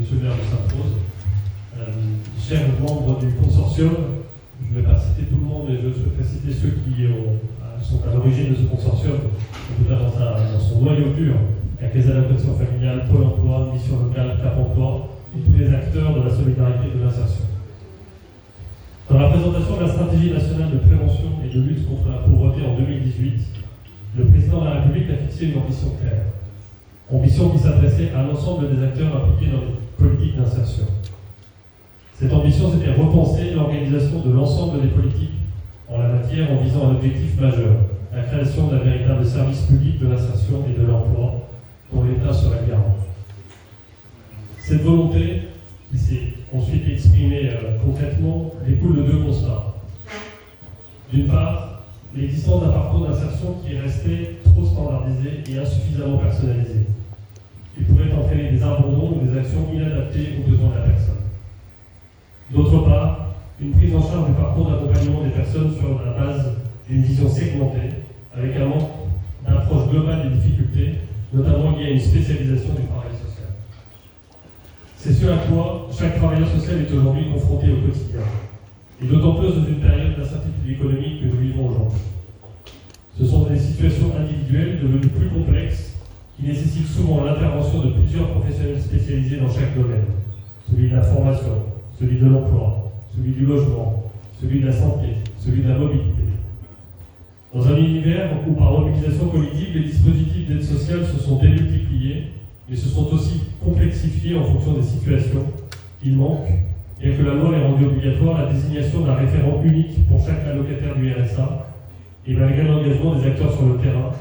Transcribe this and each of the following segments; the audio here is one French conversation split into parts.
monsieur le maire de Sainte-Rose. Chers membres du consortium, je ne vais pas citer tout le monde, mais je souhaiterais citer ceux qui sont à l'origine de ce consortium, en tout cas dans son noyau dur, avec les allocations familiales, Pôle emploi, Mission locale, Cap emploi, et tous les acteurs de la solidarité et de l'insertion. Dans la présentation de la stratégie nationale de prévention et de lutte contre la pauvreté en 2018, le président de la République a fixé une ambition claire. Ambition qui s'adressait à l'ensemble des acteurs impliqués dans les politiques d'insertion. Cette ambition, c'était repenser l'organisation de l'ensemble des politiques en la matière en visant un objectif majeur, la création d'un véritable service public de l'insertion et de l'emploi dont l'État serait garant. Cette volonté, qui s'est ensuite exprimée concrètement, découle de deux constats. D'une part, l'existence d'un parcours d'insertion qui est resté trop standardisé et insuffisamment personnalisé. Il pouvait entraîner des abandons ou des actions inadaptées aux besoins de la personne. D'autre part, une prise en charge du parcours d'accompagnement des personnes sur la base d'une vision segmentée, avec un manque d'approche globale des difficultés, notamment liée à une spécialisation du travail social. C'est ce à quoi chaque travailleur social est aujourd'hui confronté au quotidien, et d'autant plus dans une période d'incertitude économique que nous vivons aujourd'hui. Ce sont des situations individuelles devenues plus complexes, qui nécessitent souvent l'intervention de plusieurs professionnels spécialisés dans chaque domaine, celui de la formation, celui de l'emploi, celui du logement, celui de la santé, celui de la mobilité. Dans un univers où, par mobilisation collective, les dispositifs d'aide sociale se sont démultipliés et se sont aussi complexifiés en fonction des situations, il manque, bien que la loi ait rendu obligatoire la désignation d'un référent unique pour chaque allocataire du RSA, et malgré l'engagement des acteurs sur le terrain,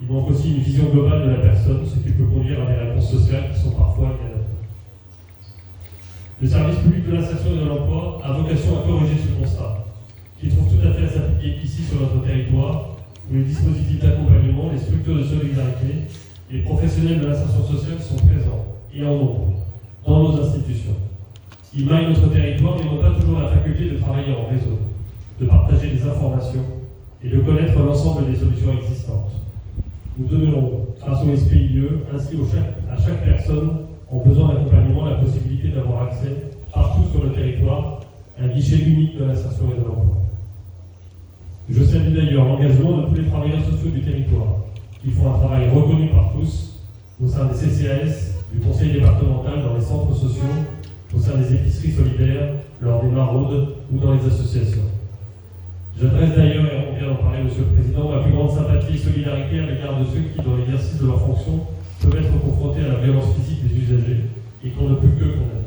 il manque aussi une vision globale de la personne, ce qui peut conduire à des réponses sociales qui sont parfois inadaptées. Le service public de l'insertion et de l'emploi a vocation à corriger ce constat, qui trouve tout à fait à s'appliquer ici sur notre territoire, où les dispositifs d'accompagnement, les structures de solidarité, les professionnels de l'insertion sociale sont présents, et en nombre, dans nos institutions. Ils maillent notre territoire, mais n'ont pas toujours la faculté de travailler en réseau, de partager des informations et de connaître l'ensemble des solutions existantes. Nous donnerons, grâce au SPIE, ainsi à chaque personne en besoin d'accompagnement la possibilité d'avoir accès partout sur le territoire à un guichet unique de l'insertion et de l'emploi. Je salue d'ailleurs l'engagement de tous les travailleurs sociaux du territoire, qui font un travail reconnu par tous au sein des CCAS, du conseil départemental, dans les centres sociaux, au sein des épiceries solidaires, lors des maraudes ou dans les associations. J'adresse d'ailleurs, et on vient d'en parler, Monsieur le Président, ma plus grande sympathie et solidarité à l'égard de ceux qui, dans l'exercice de leurs fonctions, peuvent être confrontés à la violence physique des usagers et qu'on ne peut que condamner.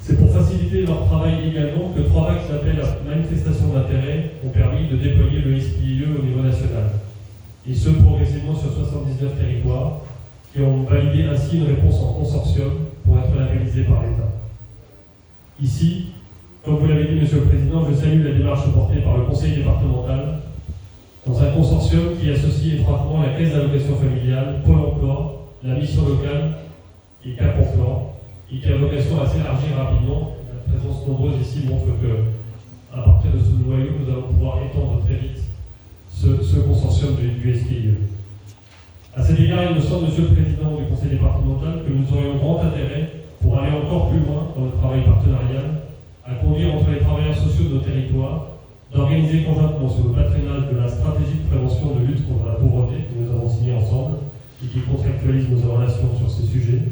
C'est pour faciliter leur travail également que 3 vagues d'appels à manifestation d'intérêt ont permis de déployer le SPIE au niveau national, et ce progressivement sur 79 territoires, qui ont validé ainsi une réponse en consortium pour être labellisée par l'État. Ici, comme vous l'avez dit, Monsieur le Président, je salue la démarche portée par le Conseil départemental dans un consortium qui associe étroitement la Caisse d'allocation familiale, Pôle emploi, la mission locale et Cap emploi, et qui a vocation à s'élargir rapidement. La présence nombreuse ici montre qu'à partir de ce noyau, nous allons pouvoir étendre très vite ce consortium du SPIE. À cet égard, il me semble, Monsieur le Président du Conseil départemental, que nous aurions grand intérêt, pour aller encore plus loin dans le travail partenarial, à conduire entre les travailleurs sociaux de nos territoires, d'organiser conjointement sur le patronage de la stratégie de prévention de lutte contre la pauvreté que nous avons signée ensemble et qui contractualise nos relations sur ces sujets,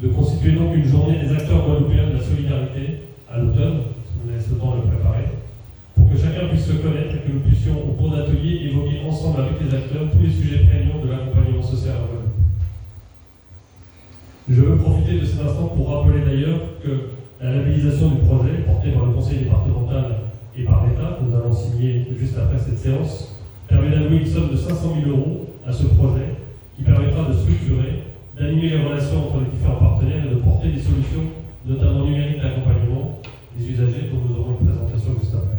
de constituer donc une journée des acteurs guadeloupéens de la solidarité à l'automne, si vous laissez le temps de le préparer, pour que chacun puisse se connaître et que nous puissions, au cours d'ateliers, évoquer ensemble avec les acteurs tous les sujets prégnants de l'accompagnement social en Guadeloupe. Je veux profiter de cet instant pour rappeler d'ailleurs que la labellisation du projet, porté par le Conseil départemental et par l'État, que nous allons signer juste après cette séance, permet d'allouer une somme de 500 000 € à ce projet, qui permettra de structurer, d'animer les relations entre les différents partenaires et de porter des solutions, notamment numériques d'accompagnement des usagers, dont nous aurons une présentation juste après.